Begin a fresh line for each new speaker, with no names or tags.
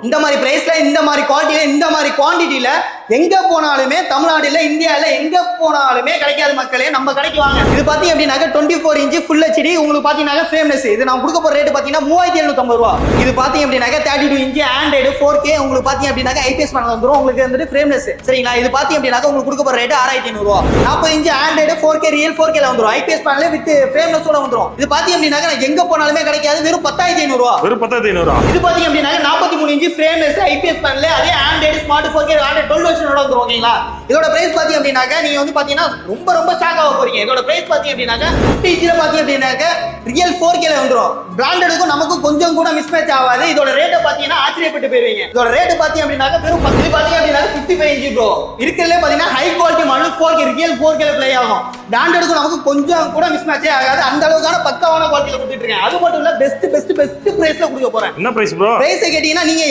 இந்த மாதிரி பிரைஸ்ல, இந்த மாதிரி குவாலிட்டியில, இந்த மாதிரி குவான்டிட்டியில எங்க போனாலுமே தமிழ்நாடுல, இந்தியால எங்க போனாலுமே கிடைக்காத மக்களே நம்ம கடைக்கு வாங்க. இது பாத்தீங்க அப்படின்னாக்க 24 இன்ச் ஃபுல் ஹெச்டி உங்களுக்கு பாத்தீங்கன்னா ஃப்ரேம்லெஸ். இது நான் கொடுக்க போற ரேட் பாத்தீங்கன்னா 3750 ரூபா. இது பாத்தீங்க அப்படின்னாக்க 32 இன்ச் ஆண்ட்ராய்டு 4K உங்களுக்கு பாத்தீங்க அப்படின்னாக்க ஐபிஎஸ் பேனல் வந்துரும். உங்களுக்கு வந்துட்டு ஃப்ரேம்லெஸ். சரிங்களா? இது பாத்தீங்க அப்படின்னாக்க உங்களுக்கு கொடுக்க போற ரேட் 6500 ரூபா. 40 inch Android 4K real 4K ல வந்துரும். ஐபிஎஸ் பேனல் வித் ஃப்ரேம்லெஸோட வந்துரும். இது பாத்தீங்க அப்படின்னாக்க எங்க போனாலுமே கிடைக்காது. வெறும் 10500 ரூபா.
வெறும் 10500 ரூபா.
இது பாத்தீங்க அப்படின்னாக்க 43 இன்ச் ஃப்ரேம்லெஸ் ஐபிஎஸ் பேனல் அதே ஆண்ட்ராய்டு ஸ்மார்ட் 4K ஆண்ட்ராய்டு 12 வெர்ஷனோட வந்துரும். ஓகேங்களா? இதோட பிரைஸ் பாத்தீங்க அப்படின்னாக்க நீங்க வந்து பாத்தீங்கன்னா ரொம்ப ஷாக் ஆக போறீங்க. இதோட பிரைஸ் பாத்தீங்க அப்படின்னாக்க 50 இன்ச்ல பாத்தீங்க அப்படின்னாக்க ரியல் 4K ல வந்துரும். பிராண்டடுக்கும் நமக்கு கொஞ்சம் கூட மிஸ்மேட்ச் ஆகாது. இதோட ரேட் பாத்தீங்கன்னா ஆச்சரியப்பட்டு போயிருவீங்க. இதோட ரேட் பாத்தீங்க அப்படின்னாக்க வெறும் 10 பாத்தீங்க அப்படின்னாக்க 55 இன்ச் ப்ரோ. இருக்கிறதுல பாத்தீங்கன்னா high quality model 4K real 4K ல ப்ளே ஆகும். பிராண்டடுக்கும் நமக்கு கொஞ்சம் கூட மிஸ்மேட்சே ஆகாது. அந்த அளவுக்கான பக்காவான குவாலிட்டில கொடுத்துட்டு இருக்கேன். அது மட்டும் இல்ல பெஸ்ட் பிரைஸ்ல கொடுக்க போறேன்.
என்ன பிரைஸ் ப்ரோ?
பிரைஸ் கேட்டீங்கன்னா நீங்க